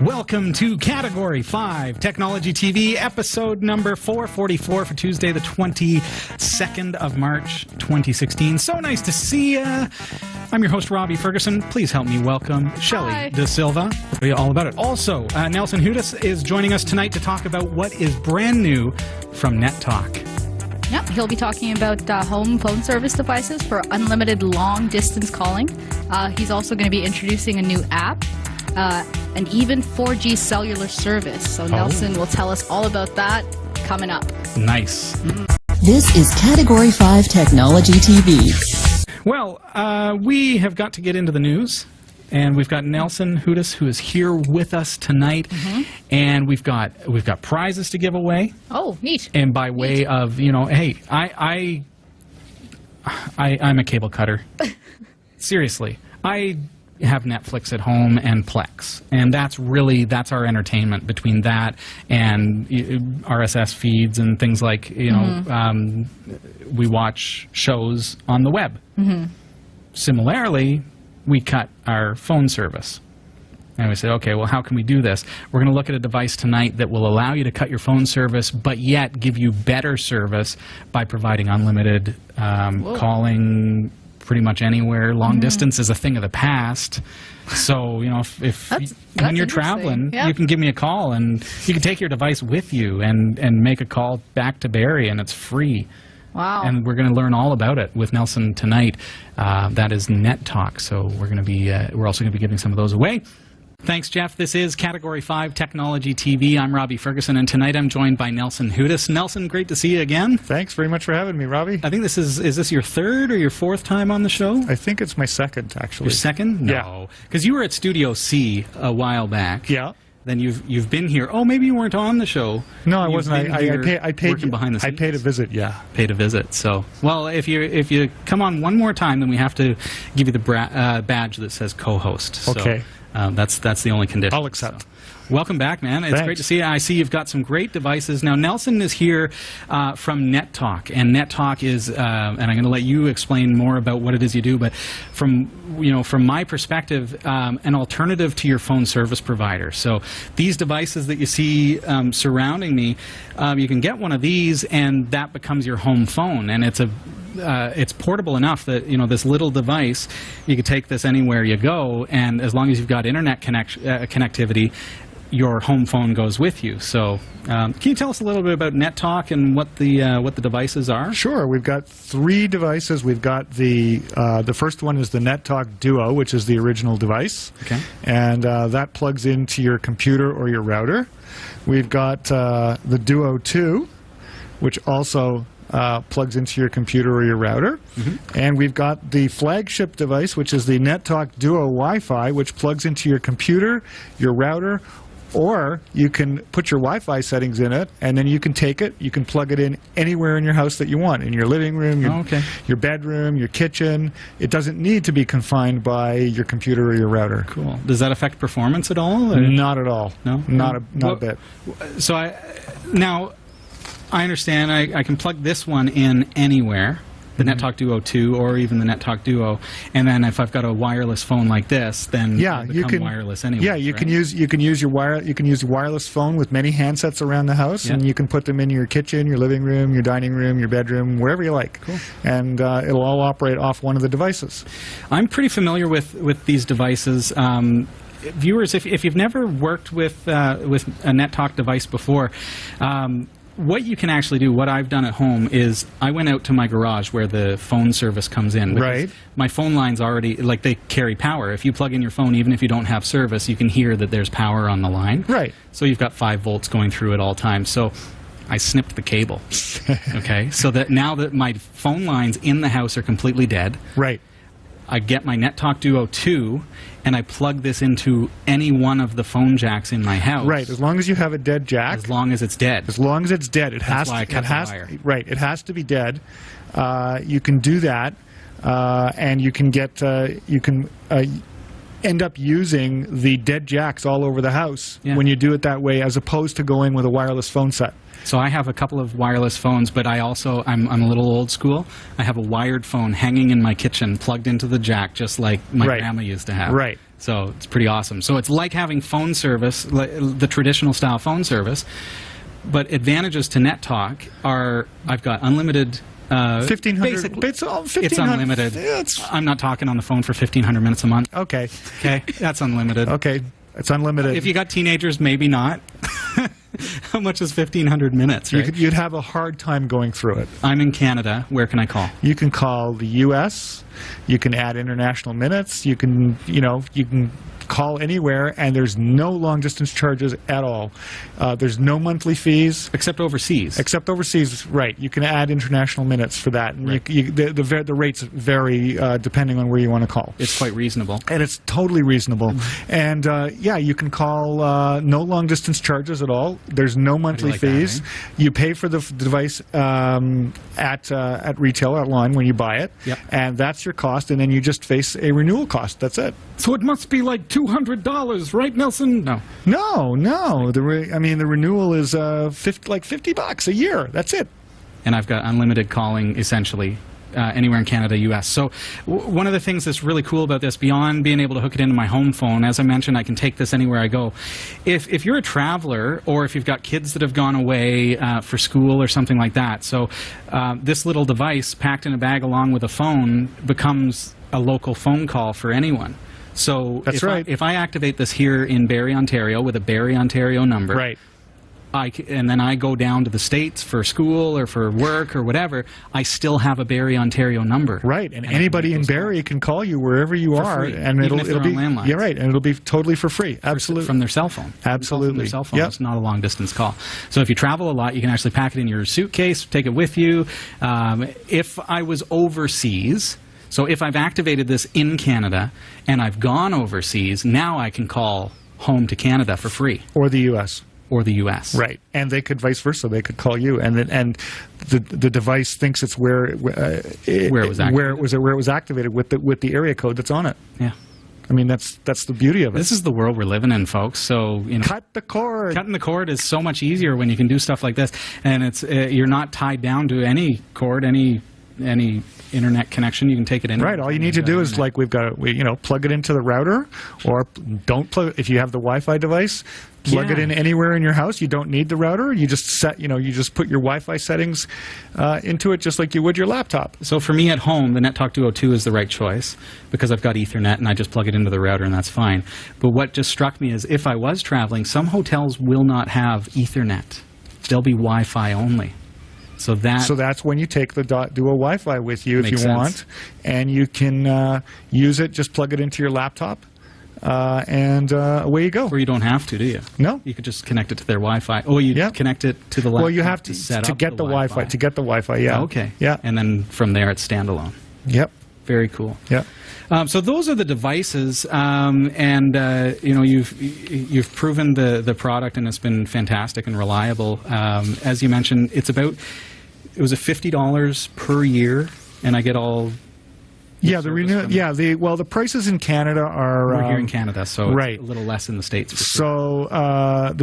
Welcome to Category 5 Technology TV, episode number 444 for Tuesday, the 22nd of March, 2016. So nice to see ya. I'm your host, Robbie Ferguson. Please help me welcome Shelley De Silva. We'll tell you all about it. Also, Nelson Hudes is joining us tonight to talk about what is brand new from netTalk. Yep, he'll be talking about home phone service devices for unlimited long-distance calling. He's also going to be introducing a new app. An even 4G cellular service. So Nelson will tell us all about that coming up. Nice. This is Category 5 Technology TV. Well, we have got to get into the news, and we've got Nelson Hudes, who is here with us tonight, and we've got prizes to give away. Oh, neat. And by way of, you know, hey, I'm a cable cutter. Seriously, I have Netflix at home and Plex, and that's our entertainment. Between that and RSS feeds and things like, you know, we watch shows on the web. Similarly, we cut our phone service. And we said, okay, well, how can we do this? We're going to look at a device tonight that will allow you to cut your phone service, but yet give you better service by providing unlimited calling pretty much anywhere. Long distance is a thing of the past. So, you know, if when you're traveling, you can give me a call, and you can take your device with you and make a call back to Barrie, and it's free. Wow. And we're going to learn all about it with Nelson tonight. That is netTalk. So we're going to be we're also going to be giving some of those away. Thanks, Jeff. This is Category 5 Technology TV. I'm Robbie Ferguson, and tonight I'm joined by Nelson Hudes. Nelson, great to see you again. Thanks very much for having me, Robbie. I think this is this your third or your fourth time on the show? I think it's my second, actually. Your second? No. Yeah. Because you were at Studio C a while back. Yeah. Then you've been here. Oh, maybe you weren't on the show. No, I wasn't. I paid working behind the scenes. I paid a visit. Yeah, paid a visit. So, well, if you come on one more time, then we have to give you the badge that says co-host. So, okay. That's the only condition. I'll accept. So. Welcome back, man. It's great to see you. I see you've got some great devices. Now, Nelson is here from netTalk, and netTalk is, and I'm going to let you explain more about what it is you do, but from my perspective, an alternative to your phone service provider. So these devices that you see surrounding me, you can get one of these, and that becomes your home phone, and it's portable enough that, you know, this little device, you can take this anywhere you go, and as long as you've got internet connectivity, your home phone goes with you. So can you tell us a little bit about netTalk and what the devices are? Sure. We've got 3 devices. We've got the first one is the netTalk Duo, which is the original device. Okay. And that plugs into your computer or your router. We've got the Duo 2, which also plugs into your computer or your router. And we've got the flagship device, which is the netTalk Duo Wi-Fi, which plugs into your computer, your router, or you can put your Wi-Fi settings in it, and then you can take it, you can plug it in anywhere in your house that you want, in your living room, your bedroom, your kitchen. It doesn't need to be confined by your computer or your router. Cool. Does that affect performance at all? Or? Not at all. No? Not a bit. So now I understand I can plug this one in anywhere, the netTalk Duo 2 or even the netTalk Duo, and then if I've got a wireless phone like this, then you can wireless anyway. Yeah, you can use your wireless phone with many handsets around the house, and you can put them in your kitchen, your living room, your dining room, your bedroom, wherever you like. Cool. And it'll all operate off one of the devices. I'm pretty familiar with these devices. Viewers, if you've never worked with a netTalk device before, what you can actually do, what I've done at home, is I went out to my garage where the phone service comes in. Right. My phone lines already, like, they carry power. If you plug in your phone, even if you don't have service, you can hear that there's power on the line. Right. So you've got 5 volts going through at all times. So I snipped the cable. Okay. So that now that my phone lines in the house are completely dead. Right. I get my netTalk Duo 2, and I plug this into any one of the phone jacks in my house. Right, as long as you have a dead jack. As long as it's dead. As long as it's dead. It That's has why I cut the wire. Right, it has to be dead. You can do that, and you can get end up using the dead jacks all over the house when you do it that way, as opposed to going with a wireless phone set. So I have a couple of wireless phones, but I'm a little old school. I have a wired phone hanging in my kitchen, plugged into the jack, just like my grandma used to have. Right. So it's pretty awesome. So it's like having phone service, the traditional style phone service, but advantages to netTalk are I've got unlimited. 1,500. It's unlimited. I'm not talking on the phone for 1,500 minutes a month. Okay. Okay, that's unlimited. Okay, it's unlimited. If you got teenagers, maybe not. How much is 1,500 minutes, right? You'd have a hard time going through it. I'm in Canada. Where can I call? You can call the U.S. You can add international minutes. You can call anywhere, and there's no long-distance charges at all. There's no monthly fees. Except overseas. Except overseas, right. You can add international minutes for that. And right. The rates vary depending on where you want to call. It's quite reasonable. And it's totally reasonable. And, yeah, you can call no long-distance charges at all. There's no monthly fees. That, eh? You pay for the device at retail, at line, when you buy it. Yep. And that's your cost, and then you just face a renewal cost. That's it. So it must be like $200, right, Nelson? No. No. The renewal is $50 a year. That's it. And I've got unlimited calling, essentially, anywhere in Canada, U.S. So one of the things that's really cool about this, beyond being able to hook it into my home phone, as I mentioned, I can take this anywhere I go. If you're a traveler, or if you've got kids that have gone away for school or something like that, so this little device packed in a bag along with a phone becomes a local phone call for anyone. So if I activate this here in Barrie, Ontario, with a Barrie, Ontario number, right. And then I go down to the States for school or for work or whatever, I still have a Barrie, Ontario number. Right, and anybody in Barrie can call you wherever you are, free, and it'll be landlines. Yeah, right, and it'll be totally for free. Absolutely, from their cell phone. Absolutely, from their cell phone. Yep. It's not a long distance call. So if you travel a lot, you can actually pack it in your suitcase, take it with you. If I was overseas. So if I've activated this in Canada and I've gone overseas, now I can call home to Canada for free. Or the U.S. Or the U.S. Right, and they could vice versa. They could call you, and the device thinks it's where it was activated with the area code that's on it. Yeah. I mean, that's the beauty of it. This is the world we're living in, folks. So cut the cord. Cutting the cord is so much easier when you can do stuff like this, and it's you're not tied down to any cord, any internet connection. You can take it in. Right. All you need to do is plug it into the router, or don't plug. If you have the Wi-Fi device, plug it in anywhere in your house. You don't need the router. You just you just put your Wi-Fi settings into it, just like you would your laptop. So for me at home, the netTalk Duo 2 is the right choice because I've got Ethernet and I just plug it into the router and that's fine. But what just struck me is if I was traveling, some hotels will not have Ethernet. They'll be Wi-Fi only. So that's when you take the Duo Wi-Fi with you if you want, and you can use it. Just plug it into your laptop, and away you go. Or you don't have to, do you? No. You could just connect it to their Wi-Fi. Oh, you connect it to the laptop. Well, you have to set up get the Wi-Fi. To get the Wi-Fi, yeah. Oh, okay. Yeah. And then from there, it's standalone. Yep. Very cool. Yep. So those are the devices, you've proven the product, and it's been fantastic and reliable. As you mentioned, it was a $50 per year, and I get all. Yeah, the prices in Canada are. We're here in Canada, so right. It's a little less in the States. For sure. So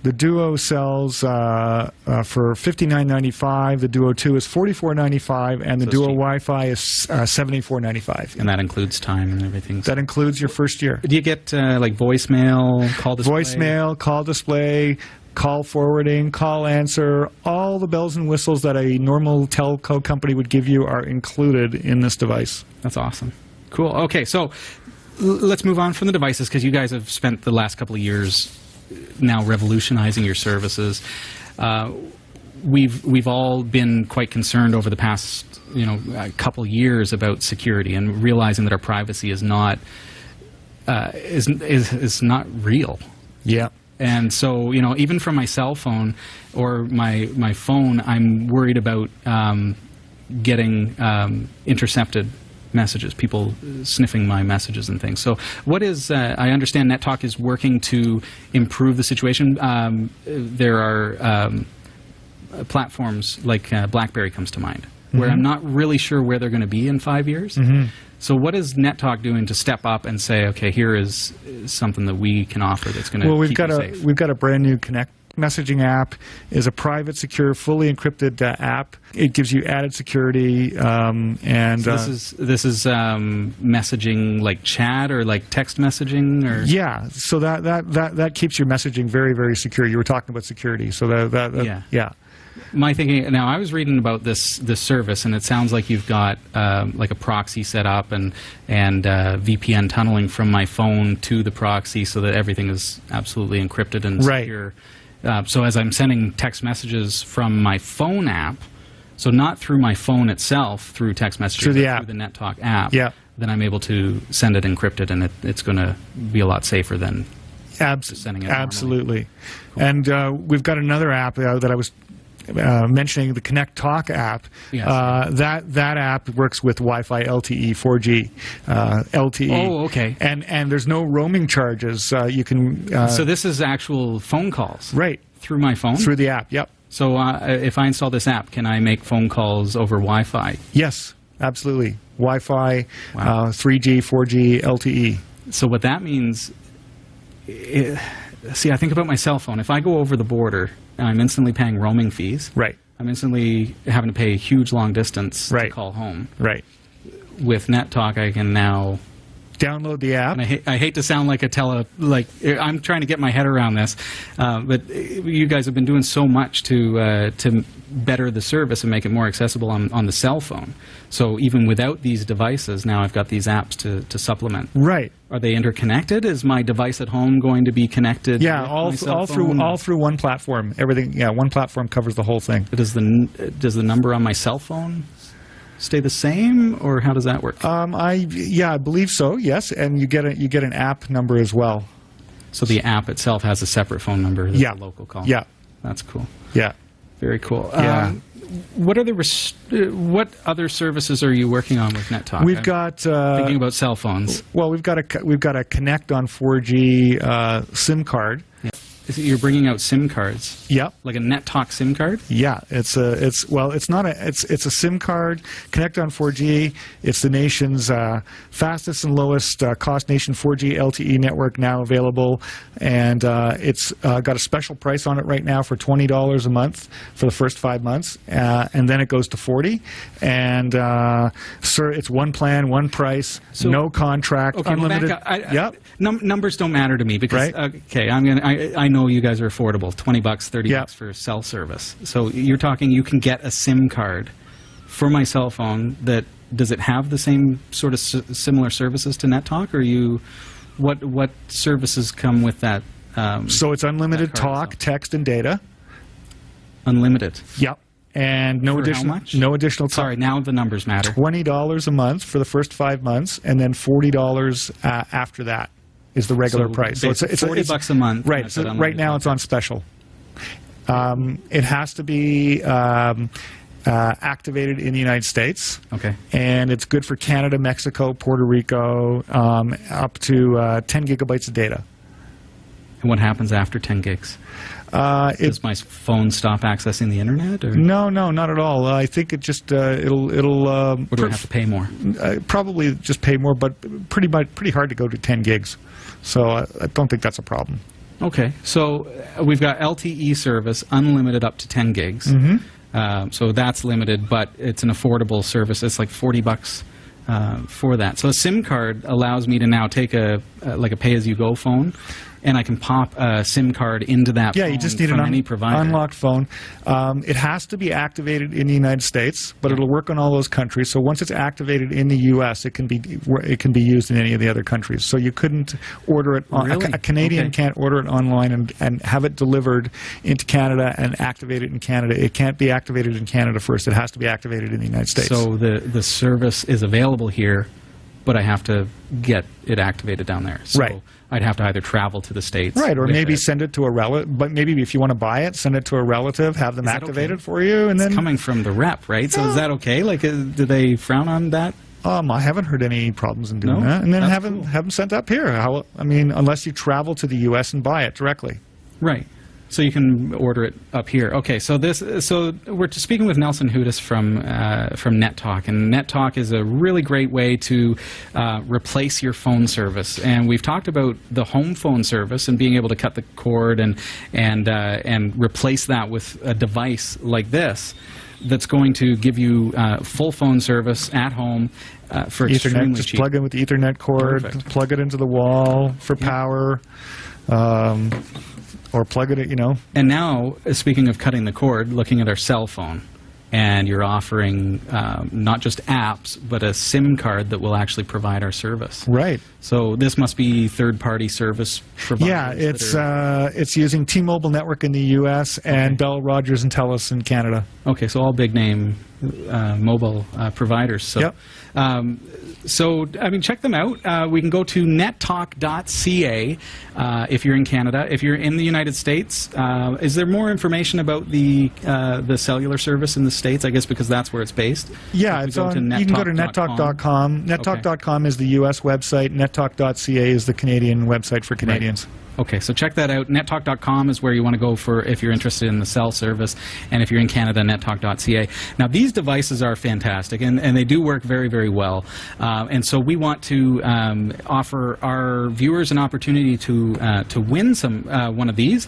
the Duo sells for $59.95. The Duo 2 is $44.95, and the Duo Wi-Fi is $74.95. And that includes time and everything. That includes your first year. Do you get like voicemail, call display? Voicemail, call display, call forwarding, call answer. All the bells and whistles that a normal telco company would give you are included in this device. That's awesome. Cool. Okay, so let's move on from the devices because you guys have spent the last couple of years now revolutionizing your services. We've all been quite concerned over the past couple years about security and realizing that our privacy is not not real. Yeah. And so even from my cell phone or my phone, I'm worried about getting intercepted messages, people sniffing my messages and things. So what is, I understand netTalk is working to improve the situation. There are platforms like BlackBerry comes to mind, where I'm not really sure where they're going to be in 5 years. So what is netTalk doing to step up and say, okay, here is something that we can offer that's going to keep you safe? We've got a brand new Messaging app is a private, secure, fully encrypted app. It gives you added security. And so this is messaging like chat or like text messaging, or yeah. So that keeps your messaging very, very secure. You were talking about security, so yeah. My thinking now, I was reading about this service, and it sounds like you've got like a proxy set up and VPN tunneling from my phone to the proxy, so that everything is absolutely encrypted and secure. So as I'm sending text messages from my phone app, so not through my phone itself, through text messaging, through the netTalk app, yeah, then I'm able to send it encrypted, and it's going to be a lot safer than just sending it absolutely. Cool. And we've got another app that I was mentioning, the netTalk app. Yes. That app works with Wi-Fi, LTE, 4G, LTE. Oh, okay. And there's no roaming charges. You can. So this is actual phone calls, right? Through my phone. Through the app. Yep. So if I install this app, can I make phone calls over Wi-Fi? Yes, absolutely. Wi-Fi, wow. 3G, 4G, LTE. So what that means. See, I think about my cell phone. If I go over the border, I'm instantly paying roaming fees. Right. I'm instantly having to pay a huge long distance to call home. Right. With netTalk, I can now download the app. And I hate to sound like I'm trying to get my head around this, but you guys have been doing so much to better the service and make it more accessible on the cell phone. So even without these devices, now I've got these apps to supplement. Right. Are they interconnected? Is my device at home going to be connected? Yeah, all through one platform. Everything. Yeah, one platform covers the whole thing. Does the number on my cell phone stay the same, or how does that work? I believe so. Yes, and you get an app number as well. So the app itself has a separate phone number. That's a local call. Yeah, that's cool. Yeah, very cool. Yeah. What other services are you working on with netTalk? We've got thinking about cell phones. Well, we've got a Connect on 4G SIM card. Yeah. You're bringing out SIM cards. Yeah, like a netTalk SIM card. Yeah, it's a SIM card. Connect on 4G. It's the nation's fastest and lowest cost nation 4G LTE network now available, and it's got a special price on it right now for $20 a month for the first 5 months, and then it goes to $40. And sir, it's one plan, one price, so, no contract, unlimited. Numbers don't matter to me because I know you guys are affordable. $20, $30 for cell service. So you're talking you can get a SIM card for my cell phone. Does it have the same sort of similar services to netTalk, or what services come with that? So it's unlimited talk, text, and data. Unlimited. Yep. And no additional talk. Sorry, now the numbers matter. $20 a month for the first 5 months, and then $40 after that is the regular price. So it's $40 a month. Right. So right now it's on special. It has to be activated in the United States. Okay. And it's good for Canada, Mexico, Puerto Rico, up to 10 gigabytes of data. And what happens after 10 gigs? Does my phone stop accessing the internet? Or? No, not at all. I think it just it'll. Or do I have to pay more? Probably just pay more, but pretty hard to go to 10 gigs. So I don't think that's a problem. Okay, so we've got LTE service, unlimited up to 10 gigs. Mm-hmm. So that's limited, but it's an affordable service. It's like $40 for that. So a SIM card allows me to now take a pay-as-you-go phone, and I can pop a SIM card into that phone. You just need an any provider. Unlocked phone. It has to be activated in the United States, but it'll work on all those countries. So once it's activated in the U.S., it can be used in any of the other countries. So you couldn't order it. Really? A Canadian can't order it online and have it delivered into Canada and activate it in Canada. It can't be activated in Canada first. It has to be activated in the United States. So the service is available here, but I have to get it activated down there. So right. I'd have to either travel to the States. Right, or maybe send it to a relative. But maybe if you want to buy it, send it to a relative, have them activate it for you. And it's coming from the rep, right? So is that okay? Like, do they frown on that? I haven't heard any problems in doing that. And then have them sent up here. Unless you travel to the U.S. and buy it directly. Right. So you can order it up here. Okay, so we're speaking with Nelson Hudes from netTalk, and netTalk is a really great way to replace your phone service. And we've talked about the home phone service and being able to cut the cord and replace that with a device like this that's going to give you full phone service at home for extremely Ethernet. Just cheap. plug in with the Ethernet cord. Perfect. Plug it into the wall for power. Or plug it, And now, speaking of cutting the cord, looking at our cell phone, and you're offering not just apps, but a SIM card that will actually provide our service. Right. So this must be third-party service providers. Yeah, it's using T-Mobile network in the U.S. and Bell, Rogers, and Telus in Canada. Okay, so all big-name mobile providers. So, yep. Check them out. We can go to nettalk.ca if you're in Canada. If you're in the United States, is there more information about the cellular service in the States? I guess because that's where it's based. Yeah, you can go to nettalk.com. Nettalk.com is the U.S. website. Nettalk.ca is the Canadian website for Canadians. Right. Okay, so check that out. nettalk.com is where you want to go for if you're interested in the cell service, and if you're in Canada, nettalk.ca. Now, these devices are fantastic, and they do work very, very well. And so we want to offer our viewers an opportunity to win one of these.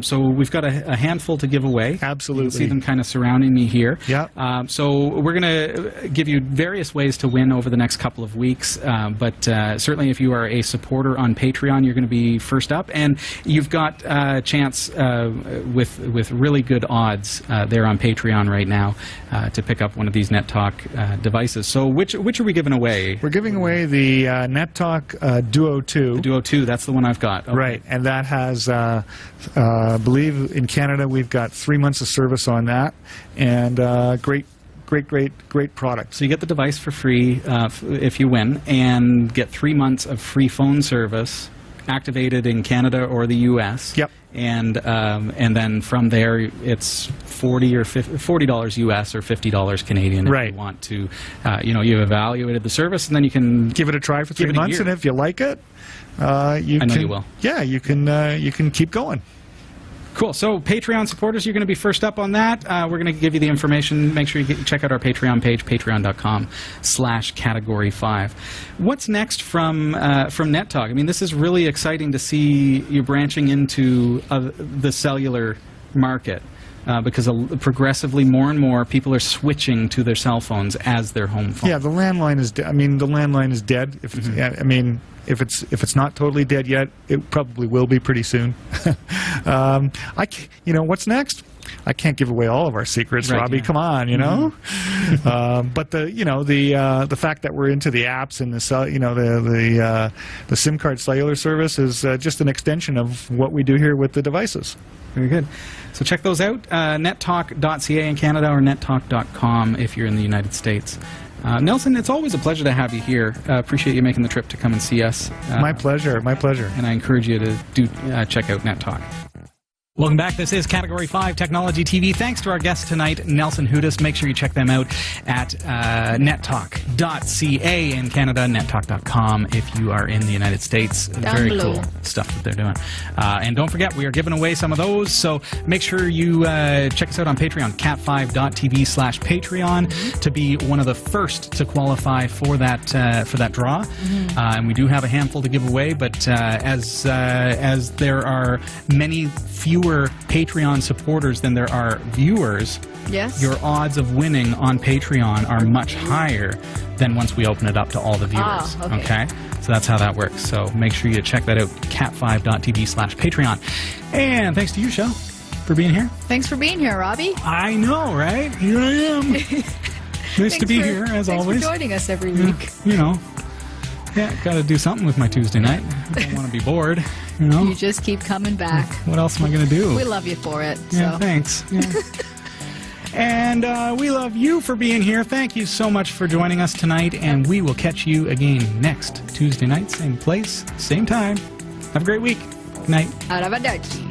So we've got a handful to give away. Absolutely. You can see them kind of surrounding me here. Yeah. So we're going to give you various ways to win over the next couple of weeks. But certainly if you are a supporter on Patreon, you're going to be first up. And you've got a chance with really good odds there on Patreon right now to pick up one of these netTalk devices. So which are we giving away? We're giving away the netTalk Duo 2. The Duo 2, that's the one I've got. Okay. Right, and that has... I believe in Canada we've got 3 months of service on that, and great product. So you get the device for free if you win, and get 3 months of free phone service activated in Canada or the U.S. Yep. And then from there it's $40 US or $50 Canadian if right. you want to. You've evaluated the service, and then you can give it a try for 3 months, and if you like it, you will. Yeah, you can keep going. Cool. So Patreon supporters, you're going to be first up on that. We're going to give you the information. Make sure you check out our Patreon page, patreon.com/category5. What's next from netTalk? I mean, this is really exciting to see you branching into the cellular market. Because progressively more and more people are switching to their cell phones as their home phone. Yeah, the landline is. The landline is dead. If it's not totally dead yet, it probably will be pretty soon. What's next? I can't give away all of our secrets, right, Robbie. yeah. Come on, Mm-hmm. But the fact that we're into the apps and the SIM card cellular service is just an extension of what we do here with the devices. Very good. So check those out, nettalk.ca in Canada or nettalk.com if you're in the United States. Nelson, it's always a pleasure to have you here. Appreciate you making the trip to come and see us. My pleasure. My pleasure. And I encourage you to check out netTalk. Welcome back. This is Category 5 Technology TV. Thanks to our guest tonight, Nelson Hudes. Make sure you check them out at nettalk.ca in Canada, nettalk.com if you are in the United States. Very cool stuff that they're doing. And don't forget, we are giving away some of those, so make sure you check us out on Patreon, cat5.tv/Patreon, to be one of the first to qualify for that draw. Mm-hmm. And we do have a handful to give away, but as there are many fewer Patreon supporters than there are viewers, yes, your odds of winning on Patreon are much higher than once we open it up to all the viewers. Okay? So that's how that works. So make sure you check that out, cat5.tv/Patreon. And thanks to you, Shel, for being here. Thanks for being here, Robbie. I know, right? Here I am. Nice to be here, as always. Thanks for joining us every week. Yeah, got to do something with my Tuesday night. I don't want to be bored, You just keep coming back. What else am I going to do? We love you for it. Yeah, so. thanks. Yeah. And we love you for being here. Thank you so much for joining us tonight, and we will catch you again next Tuesday night, same place, same time. Have a great week. Good night. Arrivederci.